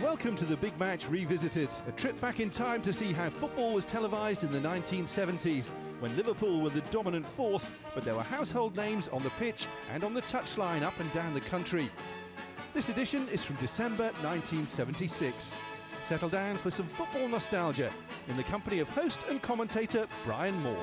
Welcome to the Big Match Revisited, a trip back in time to see how football was televised in the 1970s, when Liverpool were the dominant force, but there were household names on the pitch and on the touchline up and down the country. This edition is from December 1976. Settle down for some football nostalgia in the company of host and commentator Brian Moore.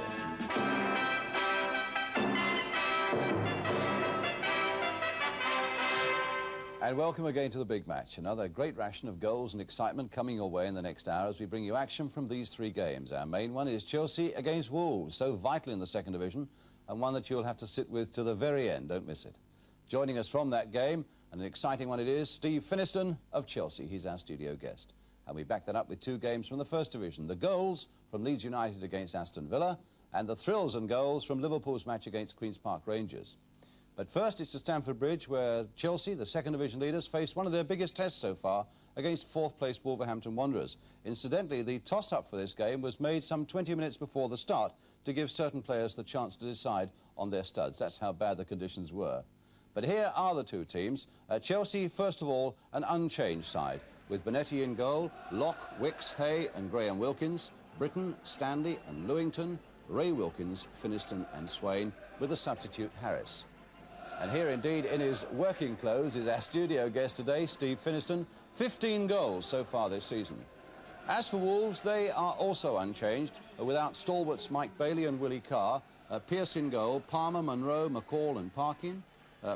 And welcome again to the Big Match. Another great ration of goals and excitement coming your way in the next hour as we bring you action from these three games. Our main one is Chelsea against Wolves, so vital in the second division, and one that you'll have to sit with to the very end. Don't miss it. Joining us from that game, and an exciting one it is, Steve Finiston of Chelsea. He's our studio guest. And we back that up with two games from the first division. The goals from Leeds United against Aston Villa, and the thrills and goals from Liverpool's match against Queen's Park Rangers. But first, it's to Stamford Bridge, where Chelsea, the second division leaders, faced one of their biggest tests so far against fourth-place Wolverhampton Wanderers. Incidentally, the toss-up for this game was made some 20 minutes before the start to give certain players the chance to decide on their studs. That's how bad the conditions were. But here are the two teams. Chelsea, first of all, an unchanged side, with Bonetti in goal, Locke, Wicks, Hay and Graham Wilkins, Britton, Stanley and Lewington, Ray Wilkins, Finiston and Swain, with the substitute Harris. And here indeed in his working clothes is our studio guest today, Steve Finiston. 15 goals so far this season. As for Wolves, they are also unchanged, without stalwarts Mike Bailey and Willie Carr, Pearce in goal, Palmer, Monroe, McCall and Parkin,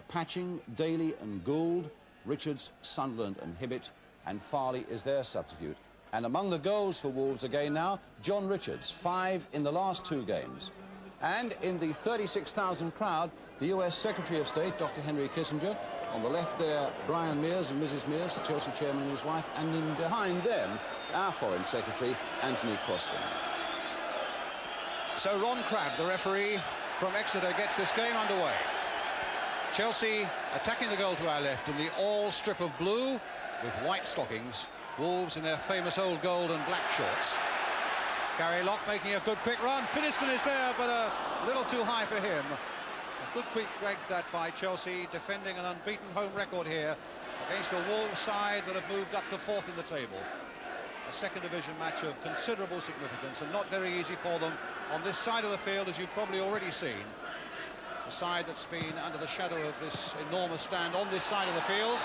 Patching, Daly and Gould, Richards, Sunderland and Hibbett, and Farley is their substitute. And among the goals for Wolves again now, John Richards, 5 in the last 2 games. And in the 36,000 crowd, the US Secretary of State, Dr. Henry Kissinger. On the left there, Brian Mears and Mrs. Mears, Chelsea chairman and his wife. And in behind them, our Foreign Secretary, Anthony Crossley. So Ron Crabb, the referee from Exeter, gets this game underway. Chelsea attacking the goal to our left in the all strip of blue with white stockings. Wolves in their famous old gold and black shorts. Gary Locke making a good quick run. Finiston is there, but a little too high for him. A good quick break that by Chelsea, defending an unbeaten home record here against a Wolves side that have moved up to 4th in the table. A second division match of considerable significance and not very easy for them on this side of the field, as you've probably already seen. The side that's been under the shadow of this enormous stand on this side of the field.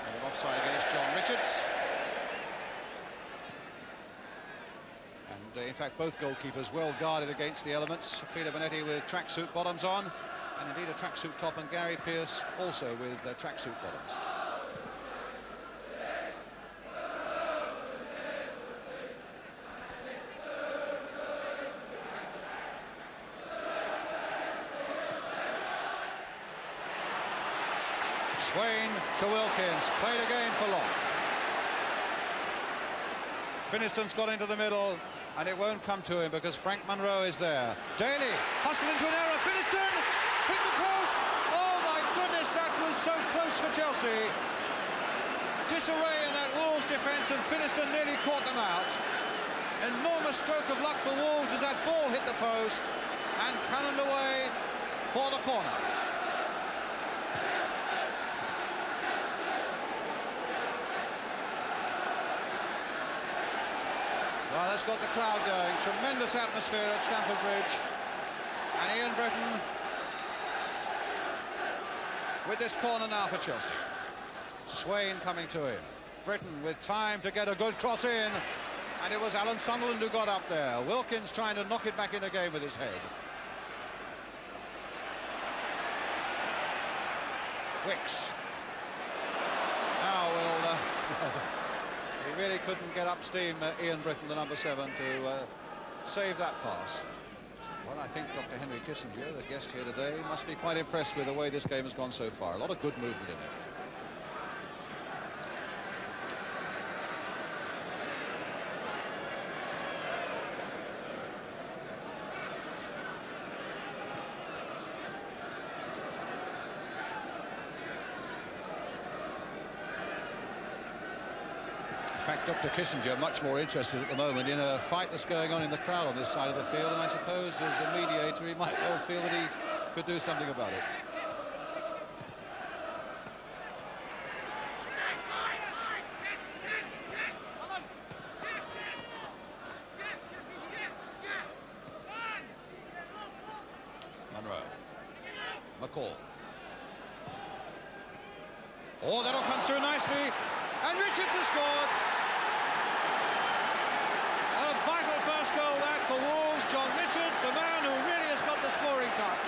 And an offside against John Richards. In fact, both goalkeepers well guarded against the elements. Peter Bonetti with tracksuit bottoms on, and indeed a tracksuit top, and Gary Pearce also with tracksuit bottoms. Swain to Wilkins, played again for Locke. Finiston's got into the middle, and it won't come to him because Frank Monroe is there. Daly hustled into an error. Finiston hit the post. Oh my goodness, that was so close for Chelsea. Disarray in that Wolves defence, and Finiston nearly caught them out. Enormous stroke of luck for Wolves as that ball hit the post and cannoned away for the corner. Well, that's got the crowd going. Tremendous atmosphere at Stamford Bridge. And Ian Britton with this corner now for Chelsea. Swain coming to him. Britton with time to get a good cross in. And it was Alan Sunderland who got up there. Wilkins trying to knock it back in again with his head. Wicks. Now will... He really couldn't get up steam, Ian Britton, the number 7, to save that pass. Well, I think Dr. Henry Kissinger, the guest here today, must be quite impressed with the way this game has gone so far. A lot of good movement in it. fact, Dr. Kissinger much more interested at the moment in a fight that's going on in the crowd on this side of the field, and I suppose as a mediator he might well feel that he could do something about it. Monroe. McCall. Oh, that'll come through nicely. And Richards has scored. A vital first goal that for Wolves. John Richards, the man who really has got the scoring touch.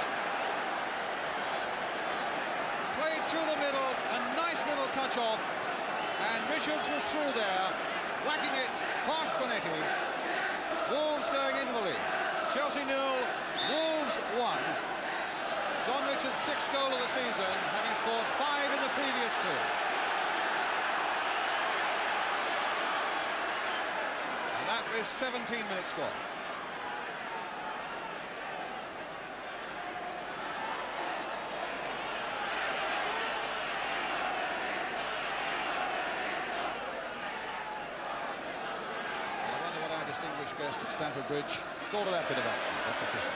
Played through the middle, a nice little touch off. And Richards was through there, whacking it past Bonetti. Wolves going into the lead. Chelsea 0, Wolves 1. John Richards' 6th goal of the season, having scored 5 in the previous 2. And that is 17 minutes gone. Well, I wonder what our distinguished guest at Stamford Bridge thought of that bit of action, Dr. Kissinger.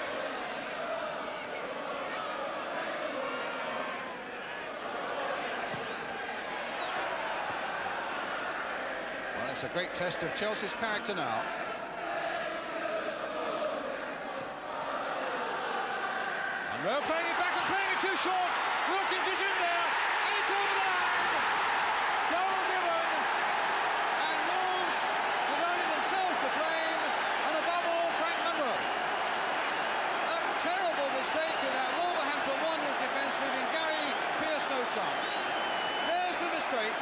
It's a great test of Chelsea's character now. Monroe playing it back and playing it too short. Wilkins is in there, and it's over the line. Goal given, and Wolves with only themselves to blame, and above all, Frank Monroe. A terrible mistake in that Wolverhampton Wanderers defence, leaving Gary Pearce no chance. There's the mistake.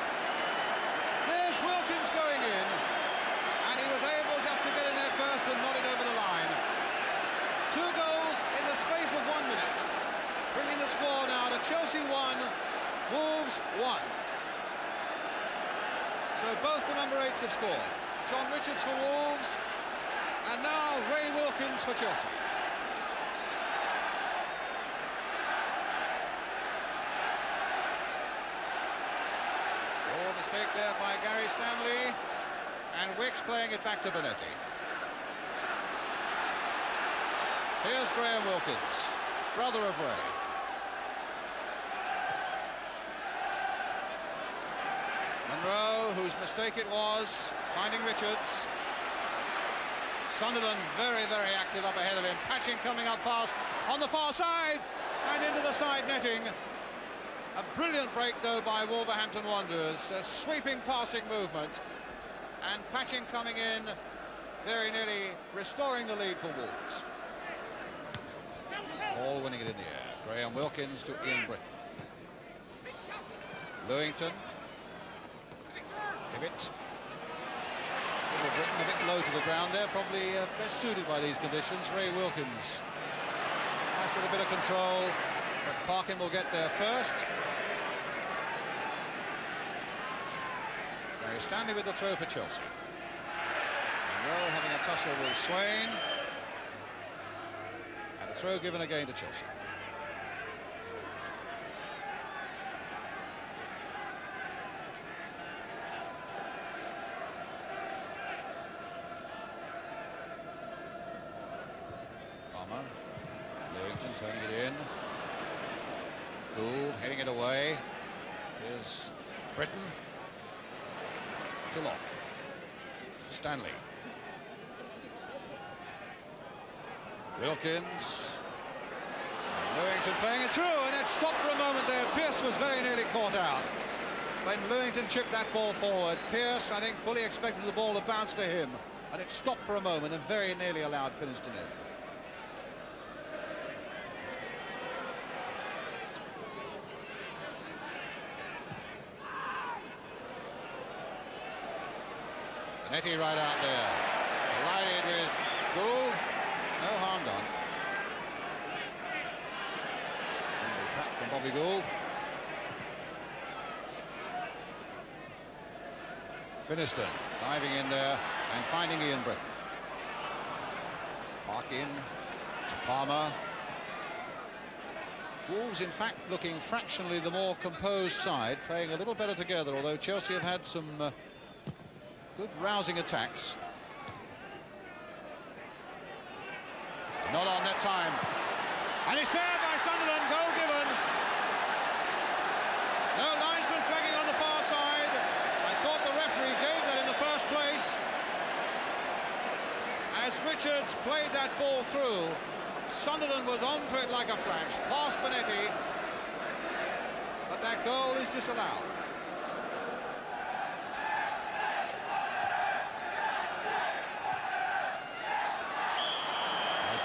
There's Wilkins going in, and he was able just to get in there first and nod it over the line. 2 goals in the space of 1 minute, bringing the score now to Chelsea 1, Wolves 1. So both the number 8s have scored. John Richards for Wolves, and now Ray Wilkins for Chelsea. Mistake there by Gary Stanley, and Wicks playing it back to Bonetti. Here's Graham Wilkins, brother of Ray. Monroe, whose mistake it was, finding Richards. Sunderland very, very active up ahead of him. Patching coming up fast on the far side, and into the side netting. A brilliant break, though, by Wolverhampton Wanderers. A sweeping passing movement. And Patching coming in, very nearly restoring the lead for Wolves. All winning it in the air. Graham Wilkins to Ian Britton. Lewington. Hibbett. Britton a bit low to the ground there, probably best suited by these conditions. Ray Wilkins. Has a bit of control, but Parkin will get there first. Gary Stanley with the throw for Chelsea. Monroe having a tussle with Swain. And a throw given again to Chelsea. Palmer. Lewington turning it in. Gould heading it away. Here's Britton. To Locke. Stanley. Wilkins. Lewington playing it through, and it stopped for a moment there. Pearce was very nearly caught out. When Lewington chipped that ball forward, Pearce, I think, fully expected the ball to bounce to him, and it stopped for a moment and very nearly allowed finish to nil. Netty right out there. Right in with Gould. No harm done. Pat from Bobby Gould. Finiston diving in there and finding Ian Britton. Parkin to Palmer. Wolves, in fact, looking fractionally the more composed side, playing a little better together, although Chelsea have had some Good rousing attacks. Not on that time. And it's there by Sunderland, goal given. No linesman flagging on the far side. I thought the referee gave that in the first place. As Richards played that ball through, Sunderland was onto it like a flash, past Bonetti, but that goal is disallowed.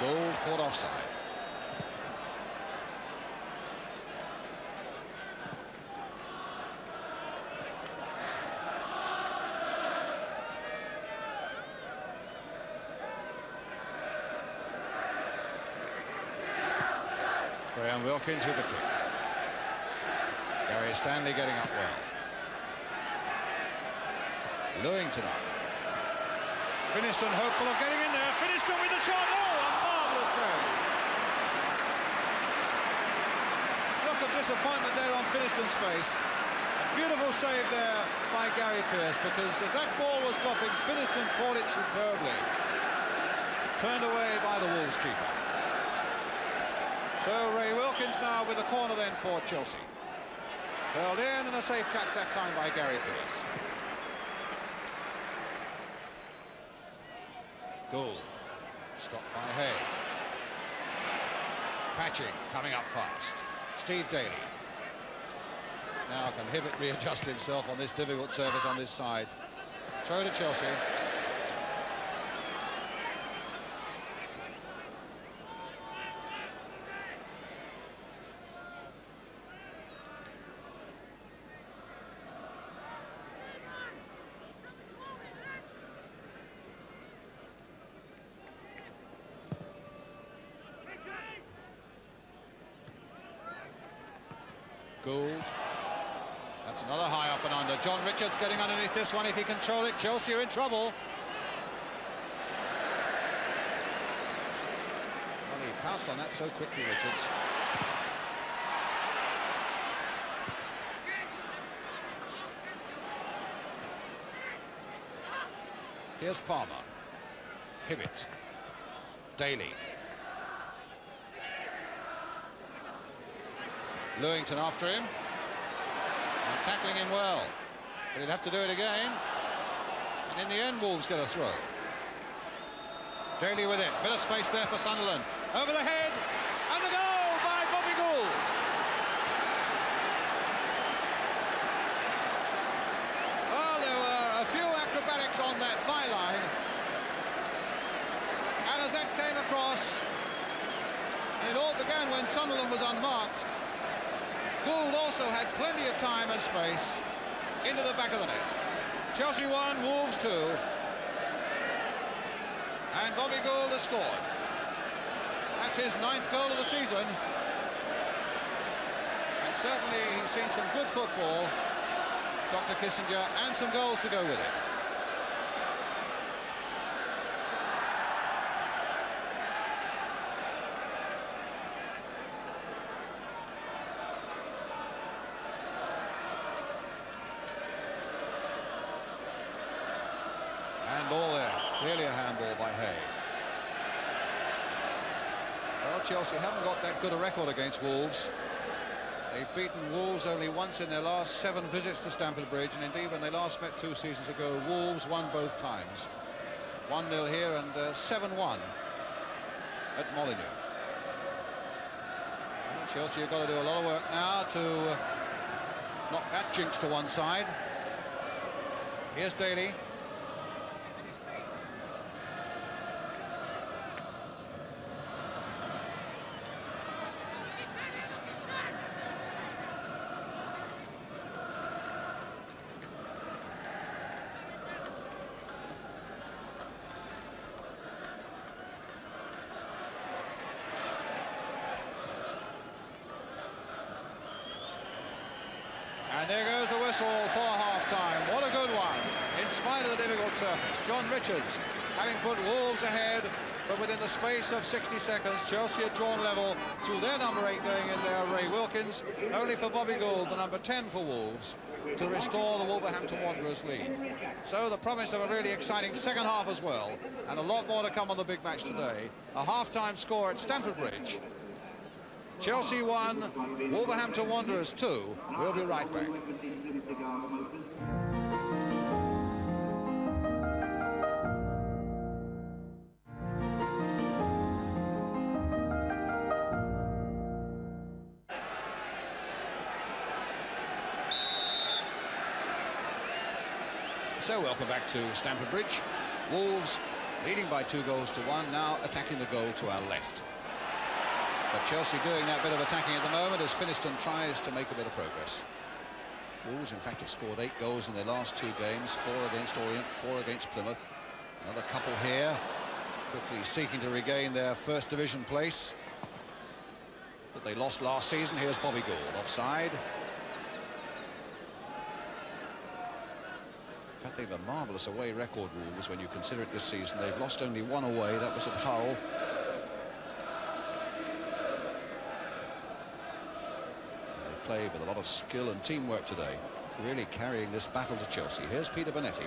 Gold caught offside. Graham Wilkins with the kick. Gary Stanley getting up well. Lewington up. Finiston hopeful of getting in there. Finiston with the shot. Oh, a marvellous save. Look of disappointment there on Finiston's face. A beautiful save there by Gary Pearce, because as that ball was dropping, Finiston caught it superbly. Turned away by the Wolves keeper. So Ray Wilkins now with the corner then for Chelsea. Hurled in, and a safe catch that time by Gary Pearce. Goal. Stopped by Hay. Patching coming up fast. Steve Daly. Now can Hibbert readjust himself on this difficult surface on this side. Throw to Chelsea. Gould. That's another high up and under. John Richards getting underneath this one. If he control it, Chelsea are in trouble. Well, he pounced on that so quickly, Richards. Here's Palmer. Hibbert. Daly. Lewington after him, and tackling him well, but he'll have to do it again, and in the end Wolves get a throw. Daly with it, bit of space there for Sunderland, over the head, and the goal by Bobby Gould. Well, there were a few acrobatics on that byline, and as that came across, and it all began when Sunderland was unmarked, Gould also had plenty of time and space into the back of the net. Chelsea 1, Wolves 2. And Bobby Gould has scored. That's his 9th goal of the season. And certainly he's seen some good football, Dr. Kissinger, and some goals to go with it. Ball there, clearly a handball by Hay. Well, Chelsea haven't got that good a record against Wolves. They've beaten Wolves only once in their last 7 visits to Stamford Bridge, and indeed when they last met 2 seasons ago, Wolves won both times. 1-0 here and 7-1 at Molineux. Well, Chelsea have got to do a lot of work now to knock that jinx to one side. Here's Daly. And there goes the whistle for half-time. What a good one, in spite of the difficult surface. John Richards having put Wolves ahead, but within the space of 60 seconds, Chelsea had drawn level through their number 8 going in there, Ray Wilkins, only for Bobby Gould, the number 10 for Wolves, to restore the Wolverhampton Wanderers lead. So the promise of a really exciting second half as well, and a lot more to come on the big match today. A half-time score at Stamford Bridge. Chelsea 1, Wolverhampton Wanderers 2. We'll be right back. So welcome back to Stamford Bridge. Wolves leading by 2-1, now attacking the goal to our left. But Chelsea doing that bit of attacking at the moment as Finiston tries to make a bit of progress. Wolves, in fact, have scored 8 goals in their last 2 games, 4 against Orient, 4 against Plymouth. Another couple here, quickly seeking to regain their first division place that they lost last season. Here's Bobby Gould, offside. In fact, they have a marvellous away record, Wolves, when you consider it this season. They've lost only 1 away, that was at Hull. They play with a lot of skill and teamwork today, really carrying this battle to Chelsea. Here's Peter Bonetti.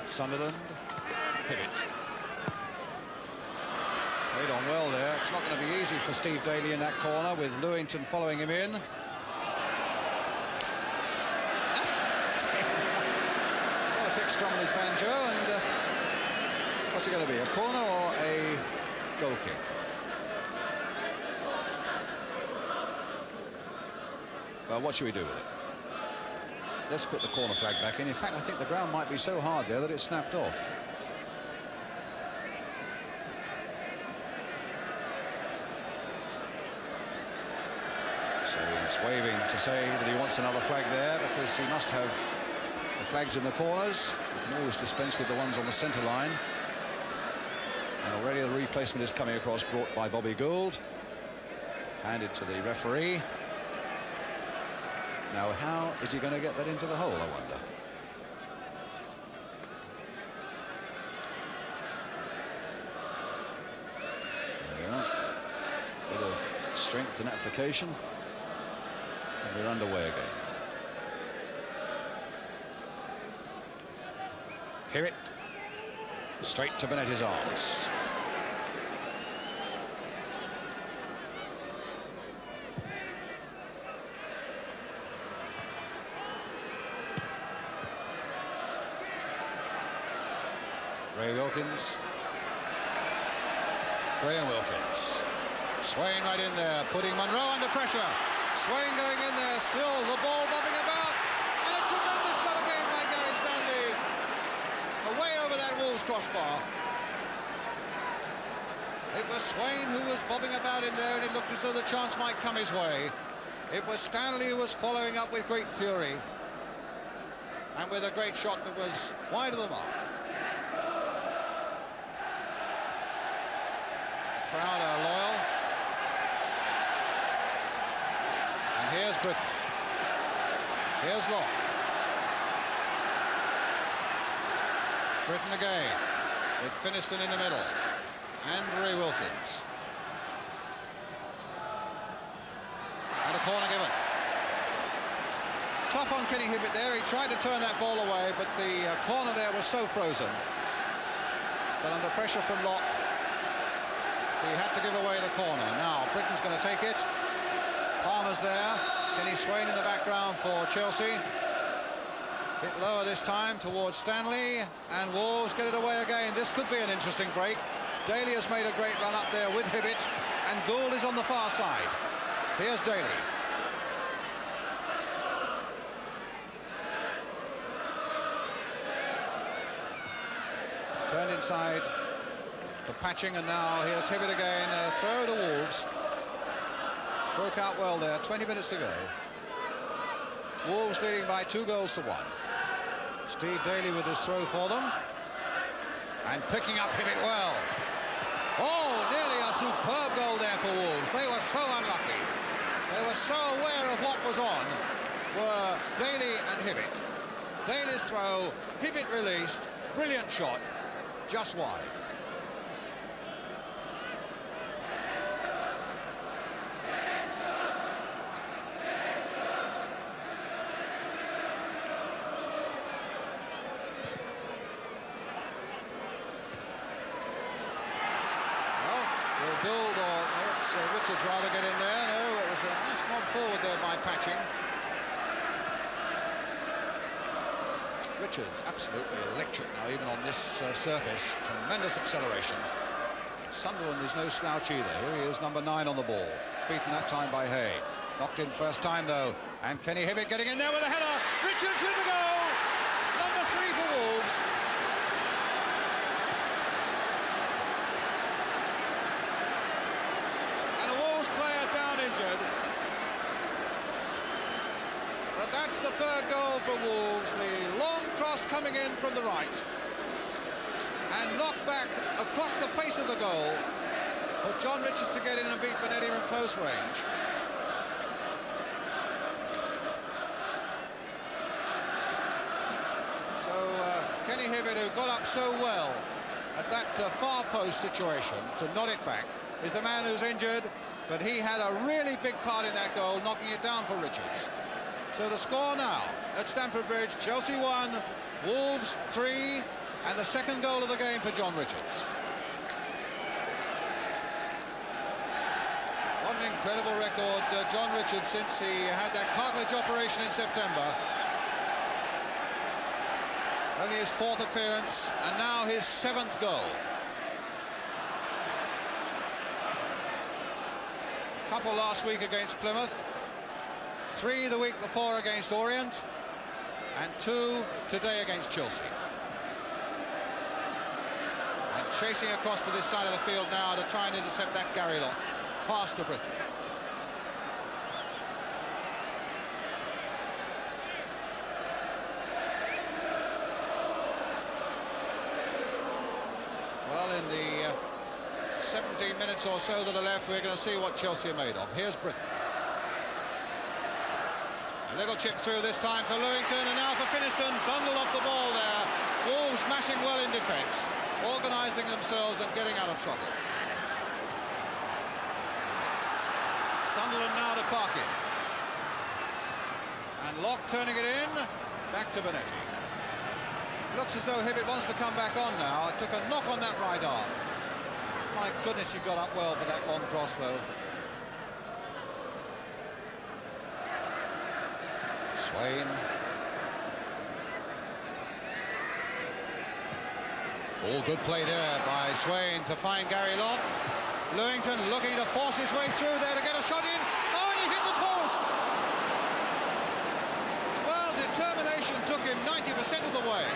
Sunderland, Hibbett. Played on well there. It's not going to be easy for Steve Daly in that corner with Lewington following him in. Got a pick strum on his banjo, and what's it going to be, a corner or a goal kick? Well, what should we do with it? Let's put the corner flag back in. In fact, I think the ground might be so hard there that it snapped off. So he's waving to say that he wants another flag there because he must have the flags in the corners. You can always dispense with the ones on the centre line. And already the replacement is coming across, brought by Bobby Gould. Handed to the referee. Now, how is he going to get that into the hole, I wonder? There we are. Bit of strength and application. And we're underway again. Hibbett. Straight to Bonetti's arms. Ray Wilkins. Graham Wilkins. Swain right in there, putting Monroe under pressure. Swain going in there, still the ball bobbing about. And a tremendous shot again by Gary Stanley. Away over that Wolves crossbar. It was Swain who was bobbing about in there, and it looked as though the chance might come his way. It was Stanley who was following up with great fury. And with a great shot that was wide of the mark. The crowd are loyal. Here's Britain. Here's Locke. Britain again, with Finiston in the middle. And Ray Wilkins. And a corner given. Tough on Kenny Hibbett there. He tried to turn that ball away, but the corner there was so frozen that under pressure from Locke, he had to give away the corner. Now, Britain's going to take it. Palmer's there. Kenny Swain in the background for Chelsea. Bit lower this time towards Stanley, and Wolves get it away again. This could be an interesting break. Daly has made a great run up there with Hibbett, and Gould is on the far side. Here's Daly. Turned inside for Patching, and now here's Hibbett again. Throw to Wolves. Broke out well there, 20 minutes to go. Wolves leading by 2-1. Steve Daly with his throw for them. And picking up Hibbett well. Oh, nearly a superb goal there for Wolves. They were so unlucky. They were so aware of what was on, were Daly and Hibbett. Daly's throw, Hibbett released, brilliant shot, just wide. Richards rather get in there. No, it was a nice nod forward there by Patching. Richards absolutely electric now, even on this surface. Tremendous acceleration. Sunderland is no slouch either. Here he is, number 9 on the ball. Beaten that time by Hay. Knocked in first time though. And Kenny Hibbett getting in there with a header. Richards with the goal. Number 3 for Wolves. And a Wolves player down injured. But that's the 3rd goal for Wolves. The long cross coming in from the right. And knocked back across the face of the goal for John Richards to get in and beat Bonetti from close range. So Kenny Hibbett, who got up so well at that far post situation to nod it back, is the man who's injured, but he had a really big part in that goal, knocking it down for Richards. So the score now at Stamford Bridge, Chelsea 1, Wolves 3, and the 2nd goal of the game for John Richards. What an incredible record, John Richards, since he had that cartilage operation in September. Only his 4th appearance, and now his 7th goal. A couple last week against Plymouth, 3 the week before against Orient, and 2 today against Chelsea. And chasing across to this side of the field now to try and intercept that Gary Lock. Pass to Britain. Well, in the 17 minutes or so that are left, we're going to see what Chelsea are made of. Here's Britain. A little chip through this time for Lewington, and now for Finiston. Bundle off the ball there. Wolves mashing well in defence, organising themselves and getting out of trouble. Sunderland now to Parkin. And Locke turning it in. Back to Bonetti. Looks as though Hibbett wants to come back on now. It took a knock on that right arm. My goodness, he got up well for that long cross, though. Swain. All good play there by Swain to find Gary Lock. Lewington looking to force his way through there to get a shot in. Oh, and he hit the post! Well, determination took him 90% of the way.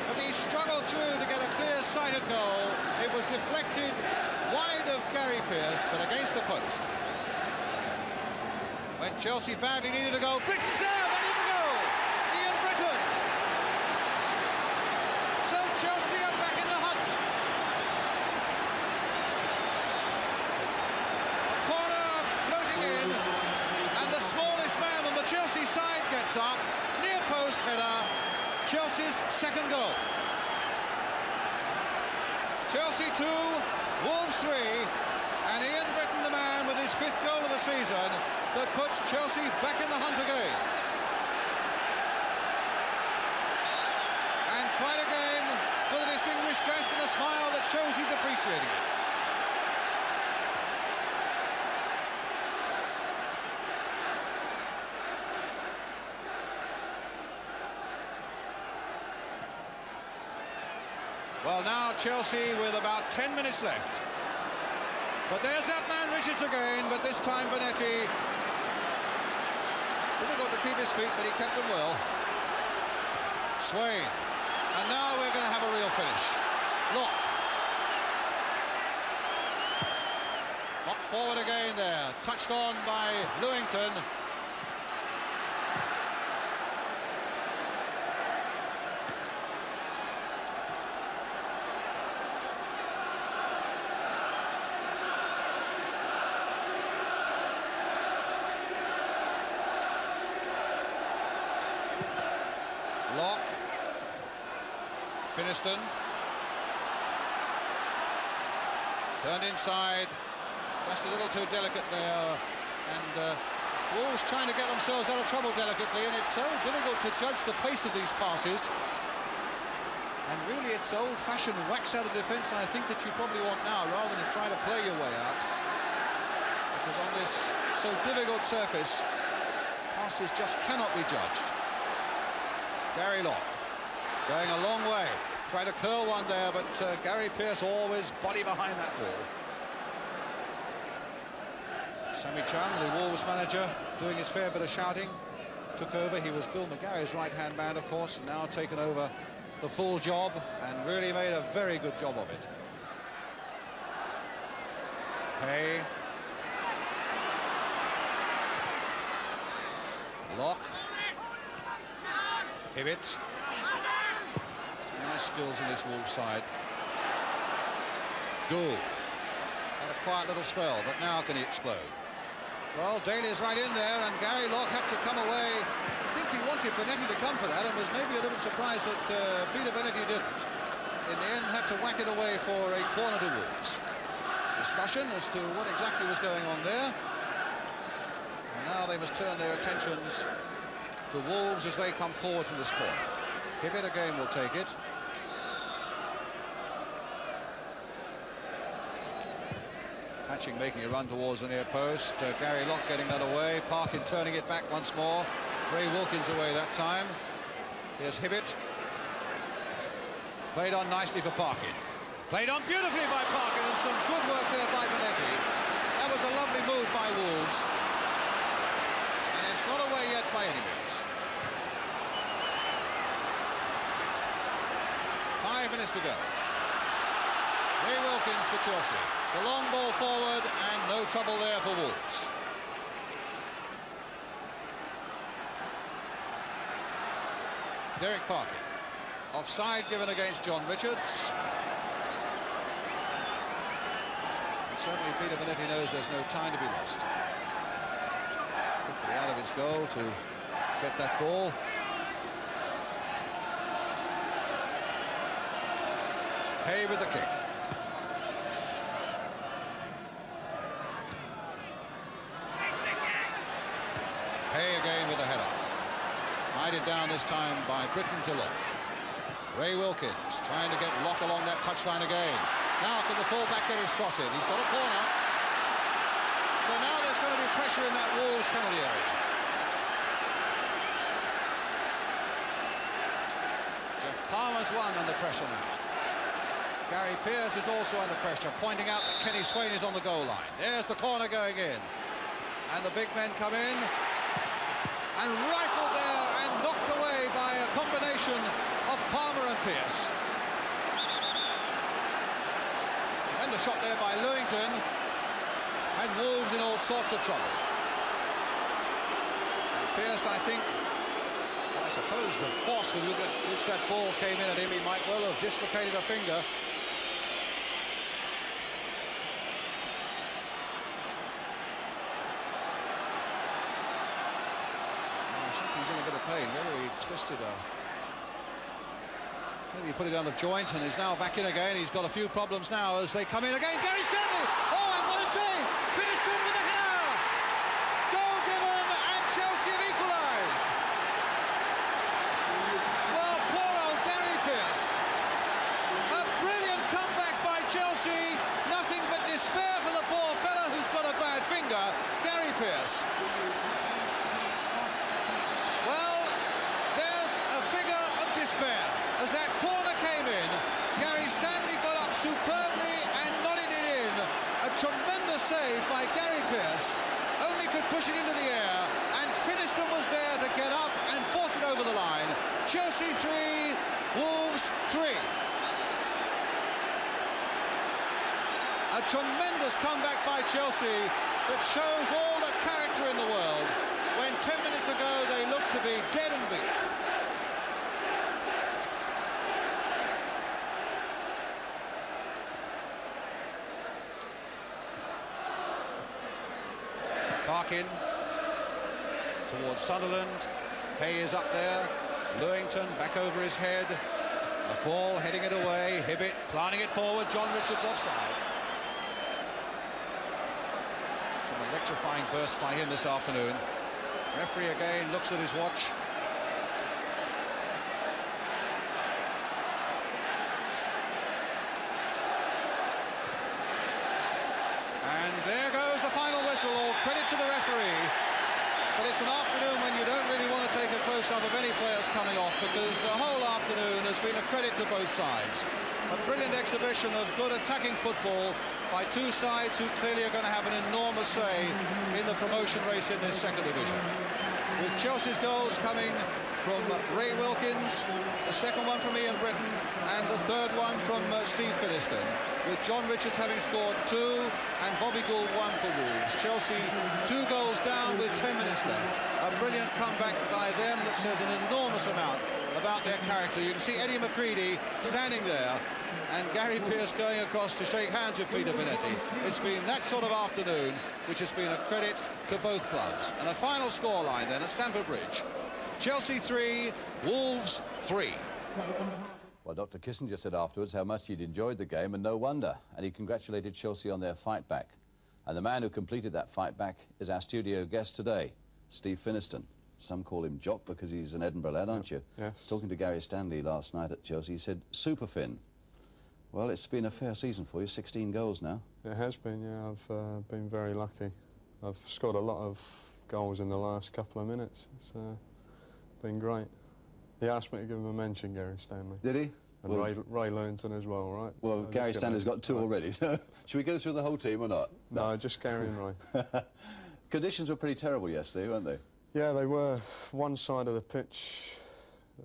As he struggled through to get a clear-sighted goal, it was deflected wide of Gary Pearce, but against the post. When Chelsea badly needed a goal, Britain's there! That is a goal! Ian Britton! So Chelsea are back in the hunt. In, and the smallest man on the Chelsea side gets up. Near post header. Chelsea's 2nd goal. Chelsea 2, Wolves 3, and Ian Britton, the man with his 5th goal of the season, that puts Chelsea back in the hunt again. And quite a game for the distinguished guest, and a smile that shows he's appreciating it. Well, now Chelsea with about 10 minutes left. But there's that man Richards again, but this time Bonetti. Difficult to keep his feet, but he kept them well. Swain. And now we're going to have a real finish. Look. Not forward again there. Touched on by Lewington. Lock. Finiston. Turned inside. Just a little too delicate there. And Wolves trying to get themselves out of trouble delicately, and it's so difficult to judge the pace of these passes. And really it's old-fashioned wax out of defence I think that you probably want now, rather than try to play your way out. because on this so difficult surface, passes just cannot be judged. Gary Lock going a long way, trying to curl one there, but Gary Pearce always body behind that ball. Sammy Chan, the Wolves manager, doing his fair bit of shouting, took over. He was Bill McGarry's right-hand man, of course, now taken over the full job and really made a very good job of it. Hay. Lock. Hibbett. Nice skills in this Wolves side. Gould. Had a quiet little spell, but now can he explode? Well, Daly's right in there, and Gary Lock had to come away. I think he wanted Benetti to come for that, and was maybe a little surprised that Peter Benetti didn't. In the end, had to whack it away for a corner to Wolves. Discussion as to what exactly was going on there. And now they must turn their attentions to Wolves as they come forward from this corner. Hibbett again will take it. Patching making a run towards the near post. Gary Lock getting that away. Parkin turning it back once more. Ray Wilkins away that time. Here's Hibbett. Played on nicely for Parkin. Played on beautifully by Parkin, and some good work there by Benetti. That was a lovely move by Wolves. And it's not away yet by any means. 5 minutes to go. Ray Wilkins for Chelsea. The long ball forward, and no trouble there for Wolves. Derek Parkin. Offside given against John Richards. And certainly Peter Benetti knows there's no time to be lost. Quickly out of his goal to get that ball. Hay with the kick. Hay again with a header. Guided down this time by Britton to Lock. Ray Wilkins trying to get Lock along that touchline again. Now can the full-back get his cross in? He's got a corner. So now there's going to be pressure in that Wolves penalty area. Jeff Palmer's one under pressure now. Gary Pearce is also under pressure, pointing out that Kenny Swain is on the goal line. There's the corner going in. And the big men come in. And rifled there and knocked away by a combination of Palmer and Pearce. And a shot there by Lewington. And Wolves in all sorts of trouble. And Pearce, I think, I suppose the force with which that ball came in at him, he might well have dislocated a finger. He's in a bit of pain. Whether he twisted maybe he put it down the joint, and he's now back in again. He's got a few problems now as they come in again. Gary Stanley! Oh, and what a save! Finiston with a header! Goal given, and Chelsea have equalised. Well, poor old Gary Pearce. A brilliant comeback by Chelsea. Nothing but despair for the poor fella who's got a bad finger, Gary Pearce. Despair. As that corner came in, Gary Stanley got up superbly and nodded it in. A tremendous save by Gary Pearce. Only could push it into the air, and Finiston was there to get up and force it over the line. Chelsea 3, Wolves 3. A tremendous comeback by Chelsea that shows all the character in the world when 10 minutes ago they looked to be dead and beat. Parkin towards Sunderland. Hay is up there. Lewington back over his head. McCall heading it away. Hibbett planting it forward. John Richards offside. Some electrifying burst by him this afternoon. Referee again looks at his watch. And there goes the final whistle. credit to the referee, but it's an afternoon when you don't really want to take a close-up of any players coming off, because the whole afternoon has been a credit to both sides. A brilliant exhibition of good attacking football by two sides who clearly are going to have an enormous say in the promotion race in this second division. With Chelsea's goals coming from Ray Wilkins, the second one from Ian Britton, and the third one from Steve Finiston, with John Richards having scored 2 and Bobby Gould 1 for Wolves. Chelsea 2 goals down with 10 minutes left. A brilliant comeback by them that says an enormous amount about their character. You can see Eddie McCready standing there and Gary Pearce going across to shake hands with Peter Bonetti. It's been that sort of afternoon which has been a credit to both clubs. And a final scoreline then at Stamford Bridge. Chelsea 3, Wolves 3. Well, Dr. Kissinger said afterwards how much he'd enjoyed the game, and no wonder. And he congratulated Chelsea on their fight back. And the man who completed that fight back is our studio guest today, Steve Finiston. Some call him Jock because he's an Edinburgh lad, aren't you? Yes. Talking to Gary Stanley last night at Chelsea, he said, Super Fin. Well, it's been a fair season for you, 16 goals now. It has been, yeah. I've been very lucky. I've scored a lot of goals in the last couple of minutes. It's been great. He asked me to give him a mention, Gary Stanley. Did he? And Well, Ray Lewington as well, right? Well, So Gary just Stanley's got 2 right. already, so should we go through the whole team or not? No, just Gary and Ray. Conditions were pretty terrible yesterday, weren't they? Yeah, they were. One side of the pitch,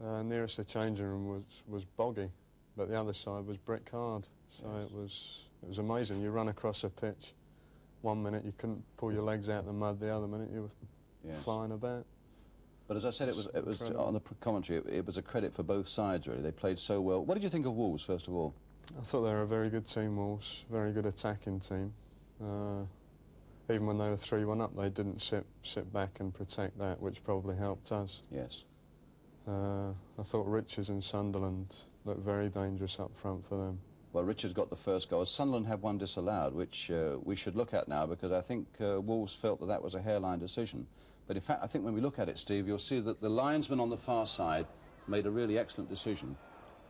nearest the changing room, was boggy, but the other side was brick hard. So Yes. it was amazing. You run across a pitch, 1 minute you couldn't pull your legs out the mud, the other minute you were Yes. flying about. But as I said, it was Incredible. on the commentary, it was a credit for both sides, really. They played so well. What did you think of Wolves, first of all? I thought they were a very good team, Wolves. Very good attacking team. Even when they were 3-1 up, they didn't sit back and protect that, which probably helped us. Yes. I thought Richards and Sunderland looked very dangerous up front for them. Well, Richards got the first goal. Sunderland had one disallowed, which we should look at now, because I think Wolves felt that that was a hairline decision. But in fact, I think when we look at it, Steve, you'll see that the linesman on the far side made a really excellent decision.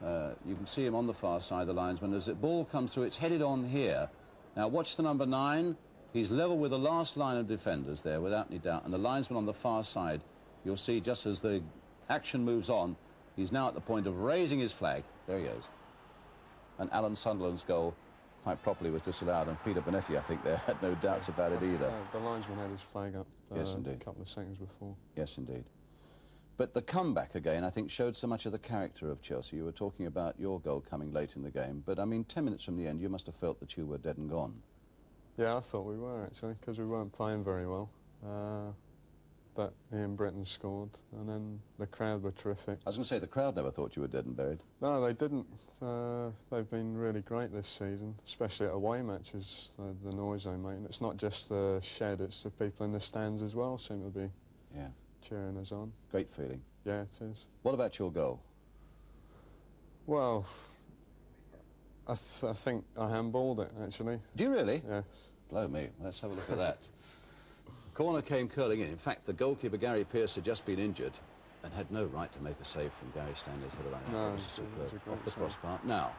You can see him on the far side, the linesman. As the ball comes through, it's headed on here. Now, watch the number 9. He's level with the last line of defenders there, without any doubt. And the linesman on the far side, you'll see just as the action moves on, he's now at the point of raising his flag. There he goes. And Alan Sunderland's goal, quite properly, was disallowed. And Peter Bonetti, I think, there had no doubts about it either. The linesman had his flag up Yes, indeed. a couple of seconds before. Yes, indeed. But the comeback again, I think, showed so much of the character of Chelsea. You were talking about your goal coming late in the game, but I mean, 10 minutes from the end, you must have felt that you were dead and gone. Yeah, I thought we were, actually, because we weren't playing very well. But Ian Britton scored, and then the crowd were terrific. I was going to say, the crowd never thought you were dead and buried. No, they didn't. They've been really great this season, especially at away matches, the noise they make. And it's not just the shed, it's the people in the stands as well seem to be Yeah. cheering us on. Great feeling. Yeah, it is. What about your goal? Well, I think I handballed it, actually. Do you really? Yes. Blow me. Let's have a look at that. Corner came curling in. In fact, the goalkeeper, Gary Pearce, had just been injured and had no right to make a save from Gary Stanley's header like that. No, That was it was superb. a great Off the save. crossbar. Now,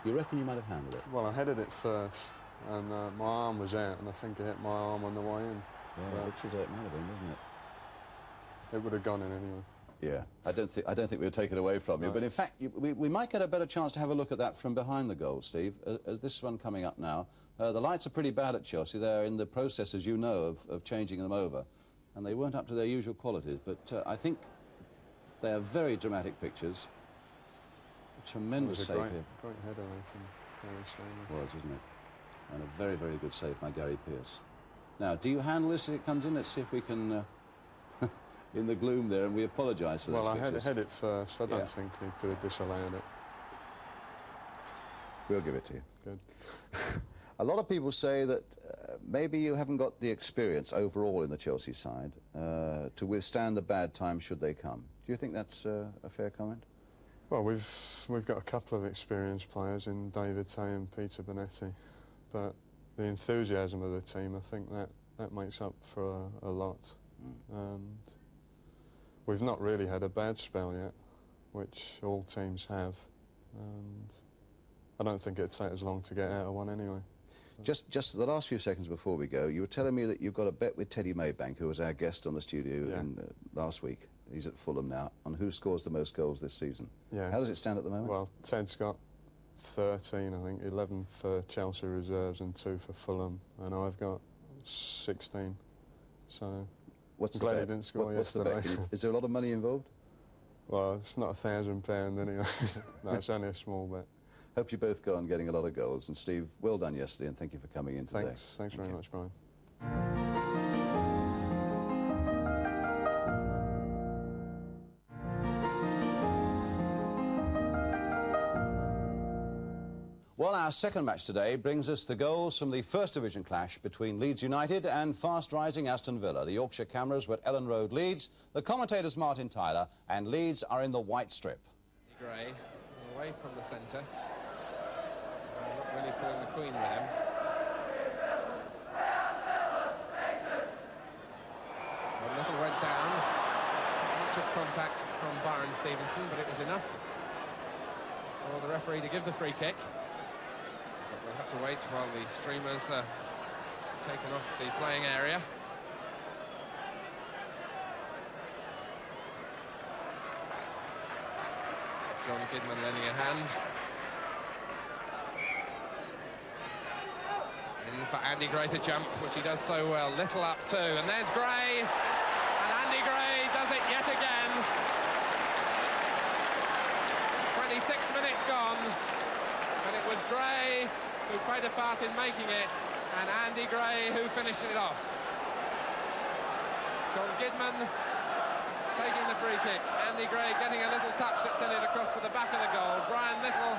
you reckon you might have handled it? Well, I headed it first, and my arm was out, and I think it hit my arm on the way in. Yeah, Well- which is it might have been, doesn't it? It would have gone in anyway. Yeah, I don't think we would take it away from you. No. But in fact, we might get a better chance to have a look at that from behind the goal, Steve. As this one coming up now, the lights are pretty bad at Chelsea. They're in the process, as you know, of changing them over, and they weren't up to their usual qualities. But I think they are very dramatic pictures. A It tremendous was a save great, here. great header though from Gary Stanley. Was, wasn't it? And a very, very good save by Gary Pearce. Now, do you handle this as it comes in? Let's see if we can. In the gloom there, and we apologise for Well, I this. had it first. I don't Yeah. think he could have disallowed it. We'll give it to you. Good. A lot of people say that maybe you haven't got the experience overall in the Chelsea side to withstand the bad times should they come. Do you think that's a fair comment? Well, we've got a couple of experienced players in David Tay and Peter Bonetti, but the enthusiasm of the team, I think that makes up for a lot. And we've not really had a bad spell yet, which all teams have, and I don't think it'd take us long to get out of one anyway. Just the last few seconds before we go, you were telling me that you've got a bet with Teddy Maybank, who was our guest on the studio last week. He's at Fulham now, on who scores the most goals this season. Yeah. How does it stand at the moment? Well, Ted's got 13, I think, 11 for Chelsea reserves and 2 for Fulham, and I've got 16. So What's I'm the glad bet? he didn't score What's the yesterday. bet? Is there a lot of money involved? Well, it's not £1,000 anyway. No, it's only a small bet. Hope you both go on getting a lot of goals. And Steve, well done yesterday, and thank you for coming in today. Thanks very much, Brian. Well, our second match today brings us the goals from the First Division clash between Leeds United and fast-rising Aston Villa. The Yorkshire cameras were at Ellen Road, Leeds. The commentator's Martin Tyler, and Leeds are in the white strip. Gray away from the centre. Not really pulling the Queen with him. A little went down. Much of contact from Byron Stevenson, but it was enough for the referee to give the free kick. But we'll have to wait while the streamers are taken off the playing area. John Kidman lending a hand. In for Andy Gray to jump, which he does so well. Little up too, and there's Gray. And Andy Gray does it yet again. 26 minutes gone. And it was Gray who played a part in making it, and Andy Gray who finished it off. John Kidman taking the free kick. Andy Gray getting a little touch that sent it across to the back of the goal. Brian Little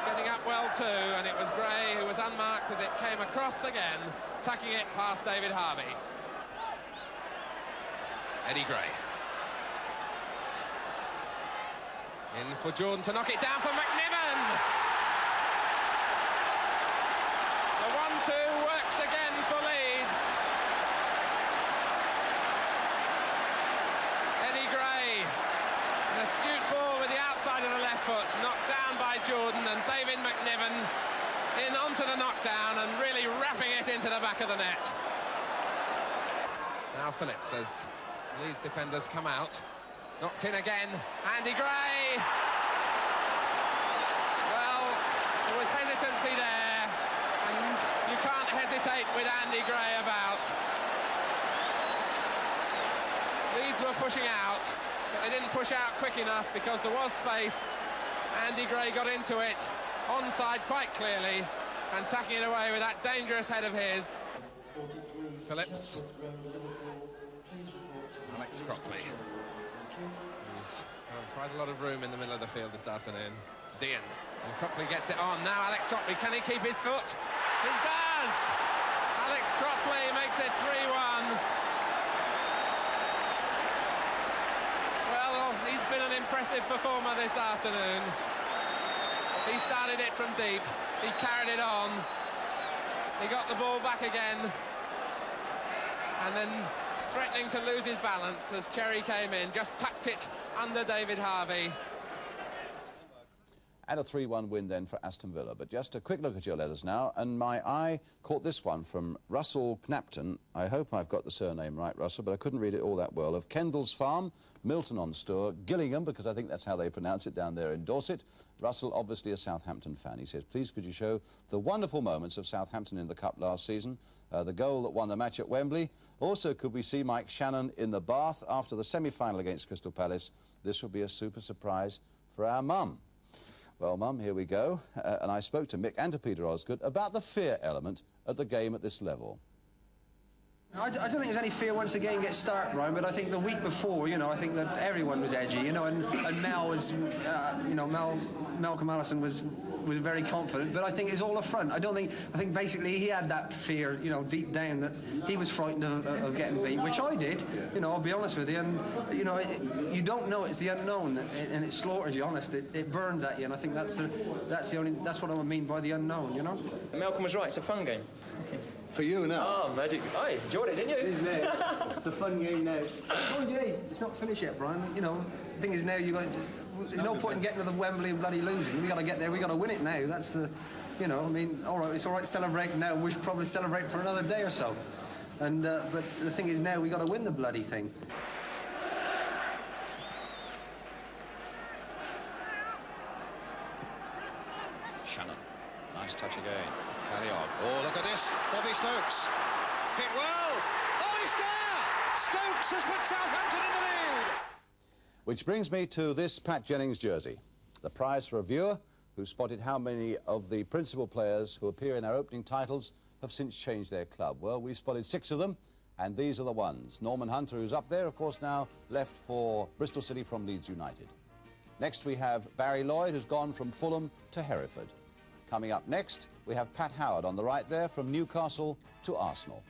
getting up well too, and it was Gray who was unmarked as it came across again, tucking it past David Harvey. Eddie Gray. In for Jordan to knock it down for McNiven. The 1-2 works again for Leeds. Eddie Gray, an astute ball with the outside of the left foot, knocked down by Jordan, and David McNiven in onto the knockdown and really wrapping it into the back of the net. Now Phillips, as Leeds defenders come out, knocked in again. Andy Gray. Well, there was hesitancy there, and you can't hesitate with Andy Gray about. Leeds were pushing out, but they didn't push out quick enough because there was space. Andy Gray got into it, onside quite clearly, and tacking it away with that dangerous head of his. Phillips. Alex Crockley, who's found quite a lot of room in the middle of the field this afternoon. Dean, and Crockley gets it on. Now Alex Crockley, can he keep his foot? He does! Alex Crockley makes it 3-1. Well, he's been an impressive performer this afternoon. He started it from deep, he carried it on, he got the ball back again, and then threatening to lose his balance as Cherry came in, just tucked it under David Harvey. And a 3-1 win then for Aston Villa. But just a quick look at your letters now, and my eye caught this one from Russell Knapton. I hope I've got the surname right, Russell, but I couldn't read it all that well. Of Kendall's Farm, Milton-on-Stour, Gillingham, because I think that's how they pronounce it down there in Dorset. Russell, obviously a Southampton fan. He says, please could you show the wonderful moments of Southampton in the Cup last season, the goal that won the match at Wembley. Also, could we see Mike Shannon in the bath after the semi-final against Crystal Palace? This would be a super surprise for our mum. Well, Mum, here we go. And I spoke to Mick and to Peter Osgood about the fear element at the game at this level. I don't think there's any fear once the game gets started, Ryan, but I think the week before, you know, I think that everyone was edgy, you know, and Mel was, you know, Malcolm Allison was very confident, but I think it's all a front. I think basically he had that fear, you know, deep down that he was frightened of getting beat, which I did, you know, I'll be honest with you, and, you know, you don't know, it's the unknown, and it slaughters you, honest, it burns at you, and I think that's what I mean by the unknown, you know? Malcolm was right, it's a fun game. For you now. Oh, magic. Oh, you enjoyed it, didn't you? Isn't it? It's a fun game now. Oh, yeah, it's not finished yet, Brian. You know, the thing is now there's no point in getting to the Wembley and bloody losing. We got to get there. We got to win it now. That's You know, I mean, all right, it's all right celebrating now. We should probably celebrate for another day or so. And but the thing is, now we got to win the bloody thing. Shannon, nice touch again. Carry on. Oh, look at this. Bobby Stokes. Hit well. Oh, he's there! Stokes has put Southampton in the lead. Which brings me to this Pat Jennings jersey. The prize for a viewer who spotted how many of the principal players who appear in our opening titles have since changed their club. Well, we spotted 6 of them, and these are the ones. Norman Hunter, who's up there, of course, now left for Bristol City from Leeds United. Next, we have Barry Lloyd, who's gone from Fulham to Hereford. Coming up next, we have Pat Howard on the right there, from Newcastle to Arsenal.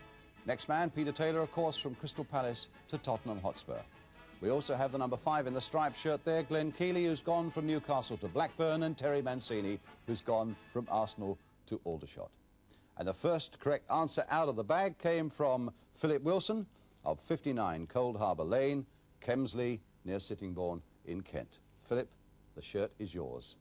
Next man, Peter Taylor, of course, from Crystal Palace to Tottenham Hotspur. We also have the number 5 in the striped shirt there, Glenn Keeley, who's gone from Newcastle to Blackburn, and Terry Mancini, who's gone from Arsenal to Aldershot. And the first correct answer out of the bag came from Philip Wilson of 59 Cold Harbour Lane, Kemsley, near Sittingbourne in Kent. Philip, the shirt is yours.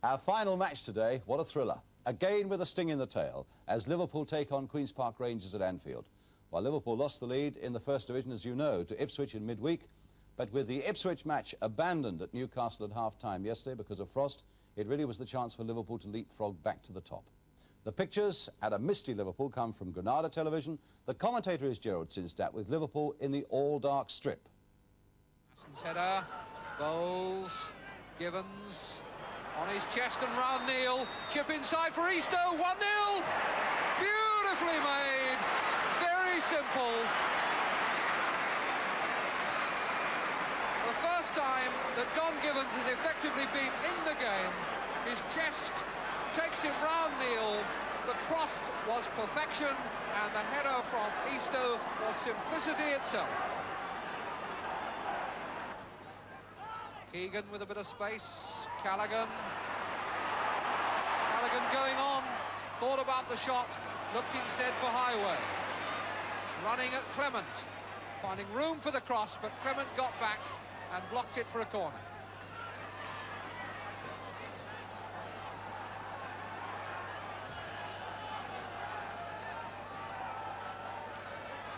Our final match today, what a thriller. Again with a sting in the tail, as Liverpool take on Queen's Park Rangers at Anfield. While Liverpool lost the lead in the First Division, as you know, to Ipswich in midweek, but with the Ipswich match abandoned at Newcastle at half-time yesterday because of frost, it really was the chance for Liverpool to leapfrog back to the top. The pictures at a misty Liverpool come from Granada Television. The commentator is Gerald Sinstadt with Liverpool in the all-dark strip. Aston's header, Bowles, Gibbons, on his chest and round Neil, chip inside for Easter, 1-0, beautifully made, very simple. The first time that Don Gibbons has effectively been in the game, his chest takes him round Neil, the cross was perfection, and the header from Easter was simplicity itself. Keegan with a bit of space, Callaghan going on, thought about the shot, looked instead for Highway. Running at Clement, finding room for the cross, but Clement got back and blocked it for a corner.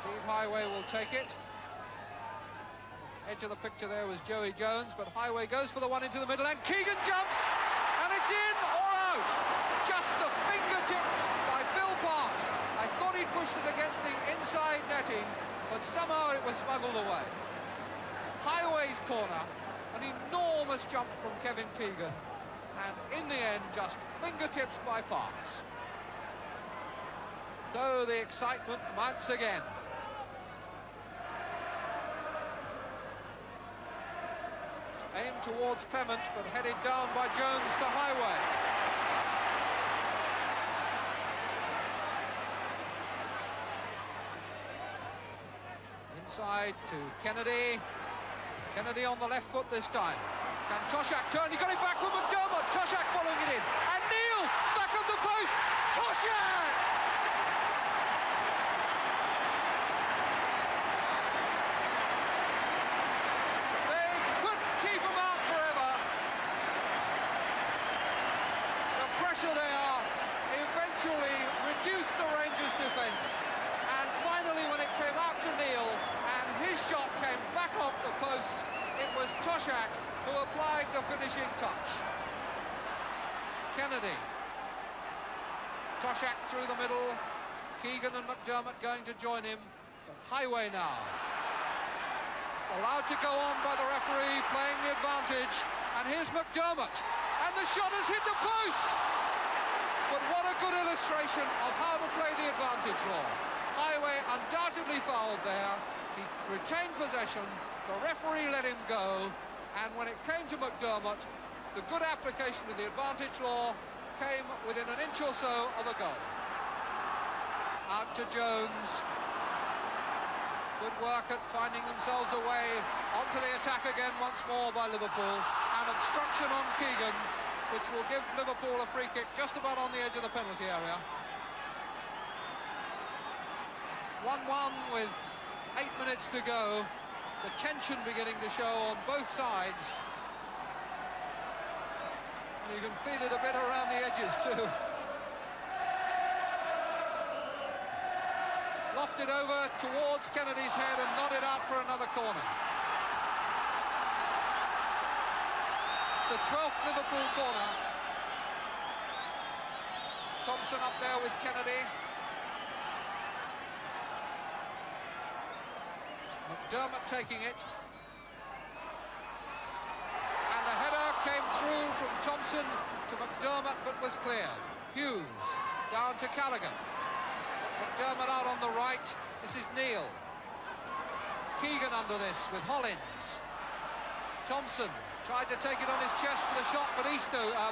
Steve Highway will take it. Edge of the picture there was Joey Jones, but Highway goes for the one into the middle, and Keegan jumps, and it's in or out. Just a fingertip by Phil Parks. I thought he'd pushed it against the inside netting, but somehow it was smuggled away. Highway's corner, an enormous jump from Kevin Keegan, and in the end, just fingertips by Parks. So the excitement mounts again. Aimed towards Clement, but headed down by Jones to Highway. Inside to Kennedy. Kennedy on the left foot this time. Can Toshak turn? He got it back from McDermott. Toshak following it in. And Neil back on the post. Toshak! There eventually reduced the Rangers' defence, and finally when it came out to Neil and his shot came back off the post, it was Toshak who applied the finishing touch. Kennedy, Toshak through the middle, Keegan and McDermott going to join him, but Highway now allowed to go on by the referee, playing the advantage, and here's McDermott, and the shot has hit the post. But what a good illustration of how to play the advantage law. Highway undoubtedly fouled there. He retained possession. The referee let him go. And when it came to McDermott, the good application of the advantage law came within an inch or so of a goal. Out to Jones. Good work at finding themselves a way onto the attack again once more by Liverpool. And obstruction on Keegan, which will give Liverpool a free kick just about on the edge of the penalty area. 1-1 with 8 minutes to go. The tension beginning to show on both sides. And you can feel it a bit around the edges too. Lofted over towards Kennedy's head and nodded out for another corner. It's the 12th Liverpool corner. Thompson up there with Kennedy. McDermott taking it. And a header came through from Thompson to McDermott but was cleared. Hughes down to Callaghan. McDermott out on the right. This is Neal. Keegan under this with Hollins. Thompson tried to take it on his chest for the shot, but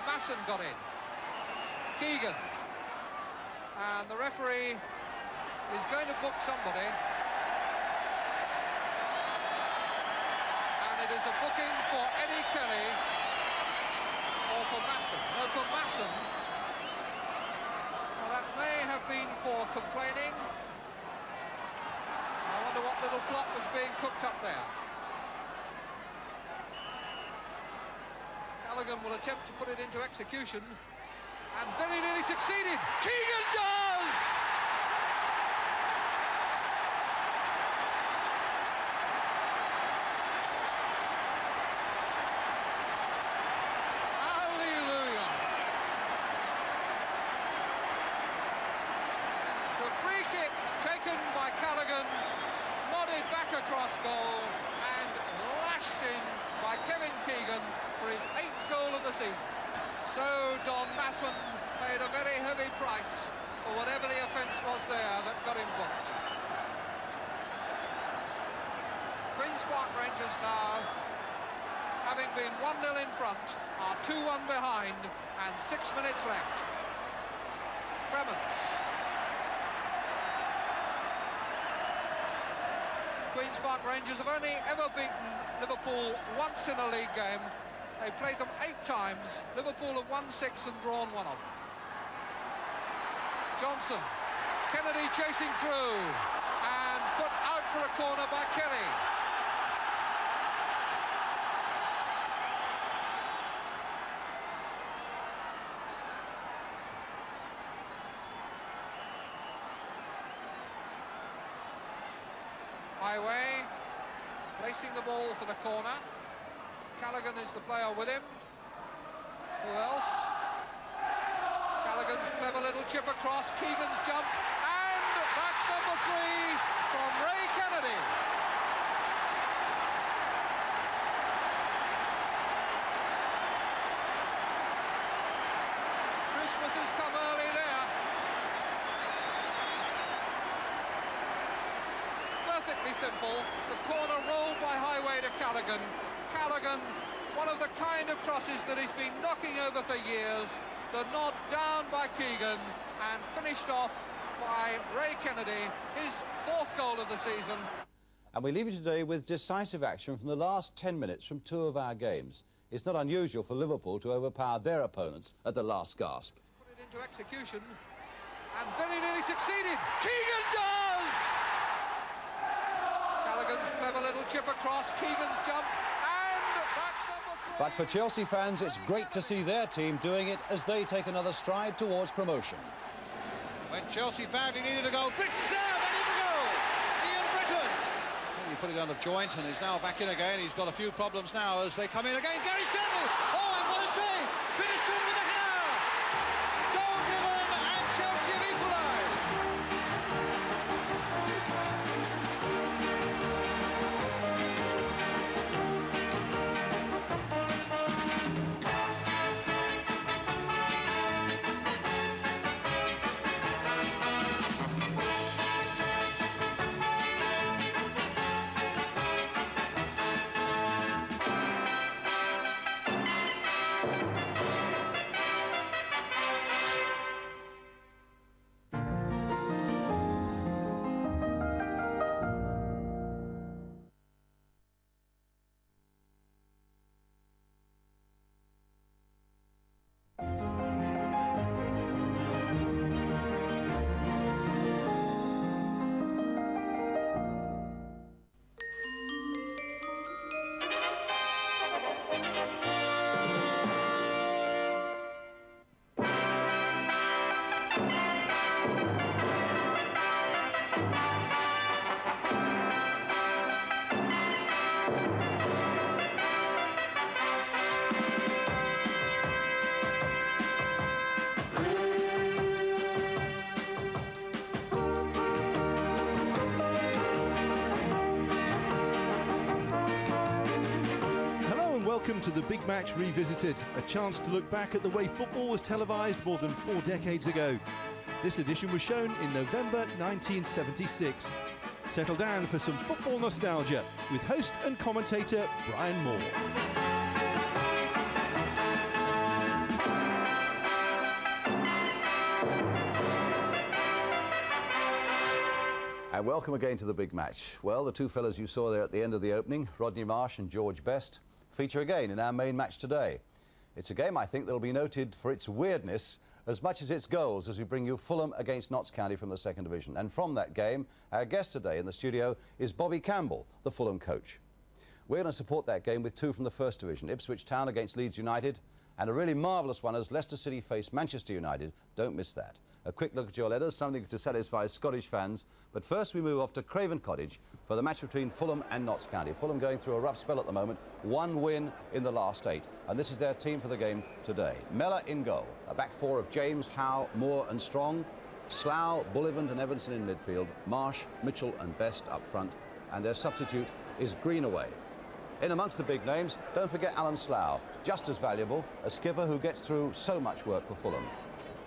Masson got in. Keegan. And the referee is going to book somebody. And it is a booking for Eddie Kelly or for Masson. No, for Masson. That may have been for complaining. I wonder what little plot was being cooked up there. Callaghan will attempt to put it into execution and very nearly succeeded. Keegan does! Free kick taken by Callaghan, nodded back across goal and lashed in by Kevin Keegan for his 8th goal of the season. So Don Masson paid a very heavy price for whatever the offence was there that got him booked. Queen's Park Rangers now, having been 1-0 in front, are 2-1 behind and 6 minutes left. Cremens. Queen's Park Rangers have only ever beaten Liverpool once in a league game. They played them 8 times. Liverpool have won 6 and drawn 1 of them. Johnson, Kennedy chasing through and put out for a corner by Kelly. Highway, placing the ball for the corner. Callaghan is the player with him. Who else? Callaghan's clever little chip across, Keegan's jump, and that's number 3 from Ray Kennedy. Christmas has come early there. Perfectly simple. The corner rolled by Highway to Callaghan. Callaghan, one of the kind of crosses that he's been knocking over for years. The nod down by Keegan and finished off by Ray Kennedy, his 4th goal of the season. And we leave you today with decisive action from the last 10 minutes from 2 of our games. It's not unusual for Liverpool to overpower their opponents at the last gasp. Put it into execution and very nearly succeeded. Keegan does! Callaghan's clever little chip across, Keegan's jump, and that's number 3. But for Chelsea fans, it's great to see their team doing it as they take another stride towards promotion. When Chelsea badly needed a goal, Britton's there, that is a goal! Ian Britton! He put it out of joint and is now back in again. He's got a few problems now as they come in again. Gary Stendhal! Oh, and what a save! Finiston with a header! Goal given and Chelsea have equalised! Welcome to the Big Match Revisited, a chance to look back at the way football was televised more than 4 decades ago. This edition was shown in November 1976. Settle down for some football nostalgia with host and commentator Brian Moore. And welcome again to the Big Match. Well, the two fellas you saw there at the end of the opening, Rodney Marsh and George Best, feature again in our main match today. It's a game, I think, that'll be noted for its weirdness as much as its goals as we bring you Fulham against Notts County from the second division. And from that game, our guest today in the studio is Bobby Campbell, the Fulham coach. We're going to support that game with two from the first division, Ipswich Town against Leeds United, and a really marvellous one as Leicester City face Manchester United. Don't miss that. A quick look at your letters, something to satisfy Scottish fans. But first we move off to Craven Cottage for the match between Fulham and Notts County. Fulham going through a rough spell at the moment, 1 win in the last 8. And this is their team for the game today. Mellor in goal, a back four of James, Howe, Moore and Strong, Slough, Bullivant and Evanson in midfield, Marsh, Mitchell and Best up front, and their substitute is Greenaway. In amongst the big names, don't forget Alan Slough, just as valuable, a skipper who gets through so much work for Fulham.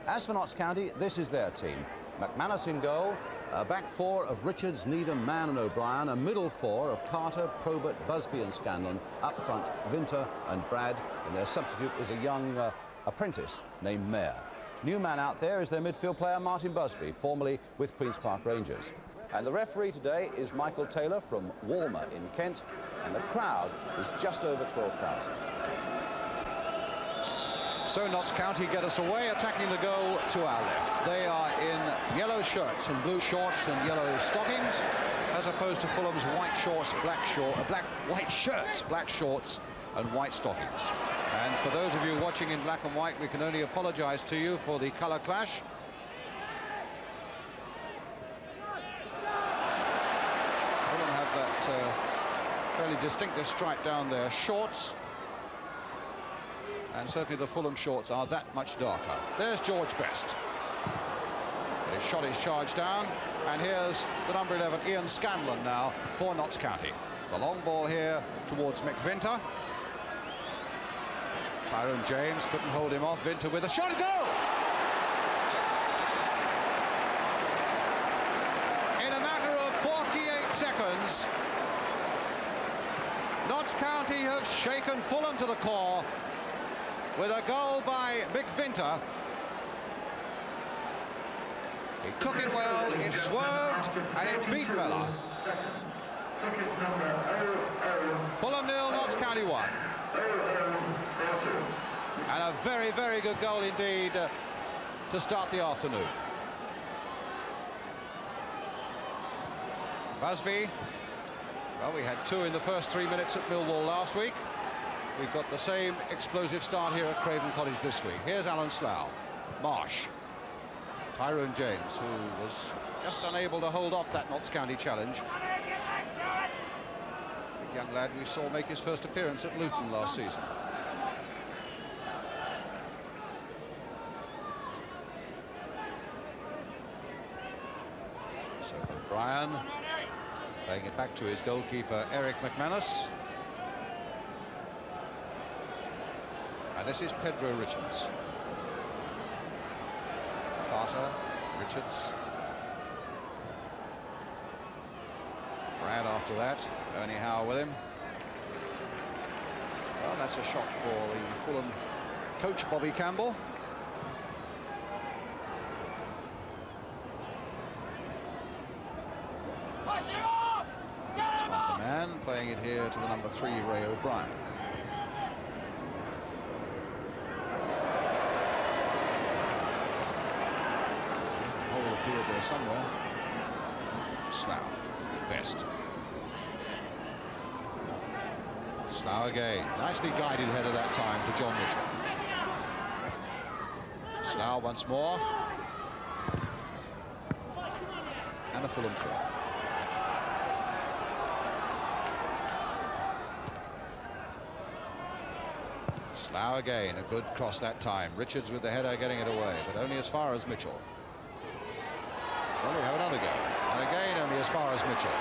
As for Notts County, this is their team. McManus in goal, a back four of Richards, Needham, Mann and O'Brien, a middle four of Carter, Probert, Busby and Scanlon, up front Vinter and Brad, and their substitute is a young apprentice named Mayer. New man out there is their midfield player Martin Busby, formerly with Queen's Park Rangers. And the referee today is Michael Taylor from Walmer in Kent, and the crowd is just over 12,000. So Notts County get us away, attacking the goal to our left. They are in yellow shirts and blue shorts and yellow stockings, as opposed to Fulham's white shorts, white shirts, black shorts and white stockings. And for those of you watching in black and white, we can only apologise to you for the colour clash. Fulham have that fairly distinctive stripe down their shorts. And certainly the Fulham shorts are that much darker. There's George Best. His shot is charged down, and here's the number 11, Ian Scanlon now for Notts County. The long ball here towards McVinter. Tyrone James couldn't hold him off. Vinter with a shot to goal! In a matter of 48 seconds, Notts County have shaken Fulham to the core with a goal by McVinter. He took it well, it swerved, and it beat Mellor. Fulham 0, Notts County 1. And a very, very good goal indeed to start the afternoon. Busby, well, we had 2 in the first 3 minutes at Millwall last week. We've got the same explosive start here at Craven Cottage this week. Here's Alan Slough, Marsh, Tyrone James, who was just unable to hold off that Notts County challenge. The young lad we saw make his first appearance at Luton last season. So O'Brien playing it back to his goalkeeper Eric McManus. And this is Pedro Richards. Carter, Richards. Brad after that, Ernie Howe with him. Well, that's a shock for the Fulham coach, Bobby Campbell. It's not the man, playing it here to the number 3, Ray O'Brien. Appeared there somewhere. Slough, Best. Slough again. Nicely guided header that time to John Mitchell. Slough once more. And a Fulham throw. Slough again, a good cross that time. Richards with the header getting it away, but only as far as Mitchell. Well, we have another go, and again only as far as Mitchell.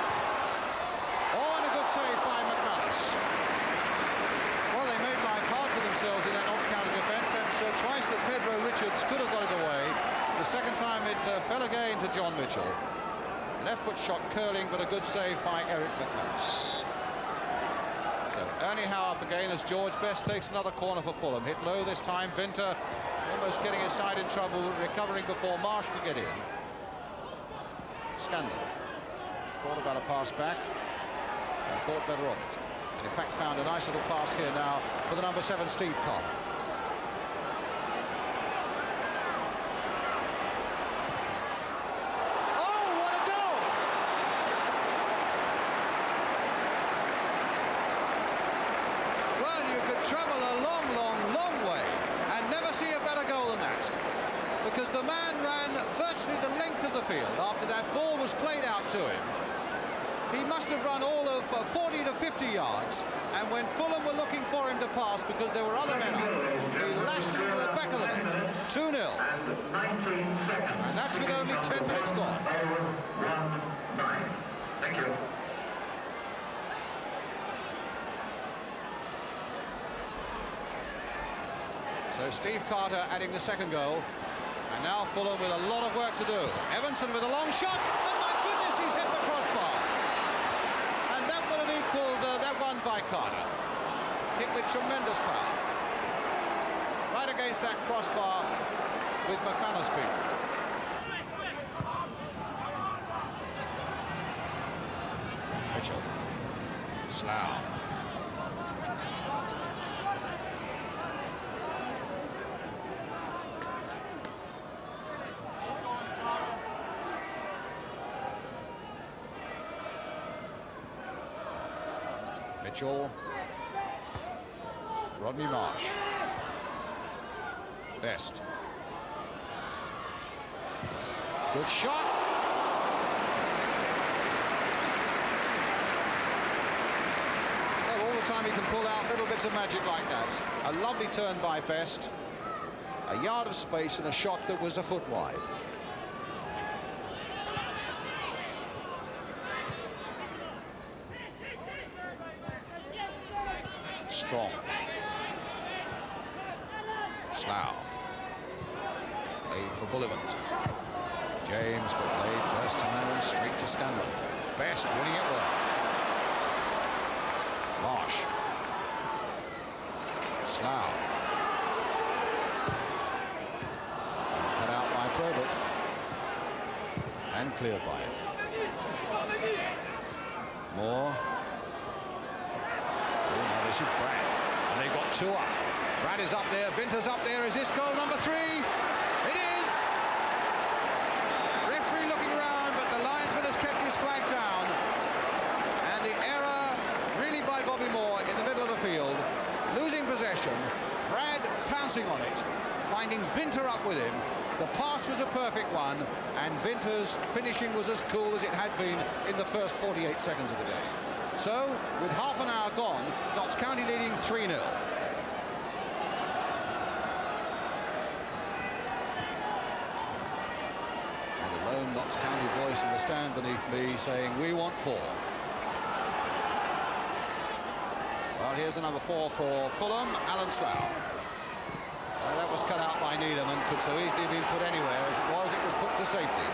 Oh, and a good save by McManus. Well, they may themselves in that Notts County defence. That's twice that Pedro Richards could have got it away. The second time it fell again to John Mitchell. Left foot shot curling, but a good save by Eric McManus. So Ernie Howe up again as George Best takes another corner for Fulham. Hit low this time. Vinter almost getting his side in trouble, recovering before Marsh could get in. Scandal thought about a pass back and thought better of it. And in fact found a nice little pass here now for the number 7, Steve Carter. Travel a long way and never see a better goal than that, because the man ran virtually the length of the field after that ball was played out to him. He must have run all of 40 to 50 yards, and when Fulham were looking for him to pass because there were other men up, he lashed it into the back of the net. 2-0, and that's with only 10 minutes gone. Thank you. So Steve Carter adding the second goal, and now Fulham with a lot of work to do. Evanson with a long shot, and my goodness, he's hit the crossbar. And that would have equalled that one by Carter. Hit with tremendous power. Right against that crossbar with McManus beaten. Mitchell. Slough. Mitchell, Rodney Marsh, Best, good shot, well, all the time he can pull out little bits of magic like that. A lovely turn by Best, a yard of space and a shot that was a foot wide. Strong. Slough. Played for Bullivant. James, but played first time straight to Scanlon. Best winning it well. Marsh. Slough. Cut out by Probert. And cleared by it. Moore. This is Brad, and they've got 2 up. Brad is up there, Vinter's up there. Is this goal number 3? It is! Referee looking around, but the linesman has kept his flag down. And the error, really by Bobby Moore in the middle of the field. Losing possession, Brad pouncing on it, finding Vinter up with him. The pass was a perfect one, and Vinter's finishing was as cool as it had been in the first 48 seconds of the game. So, with half an hour gone, Notts County leading 3-0. And a lone Notts County voice in the stand beneath me saying, we want 4. Well, here's the number 4 for Fulham, Alan Slough. Well, that was cut out by Needham and could so easily have been put anywhere. As it was put to safety.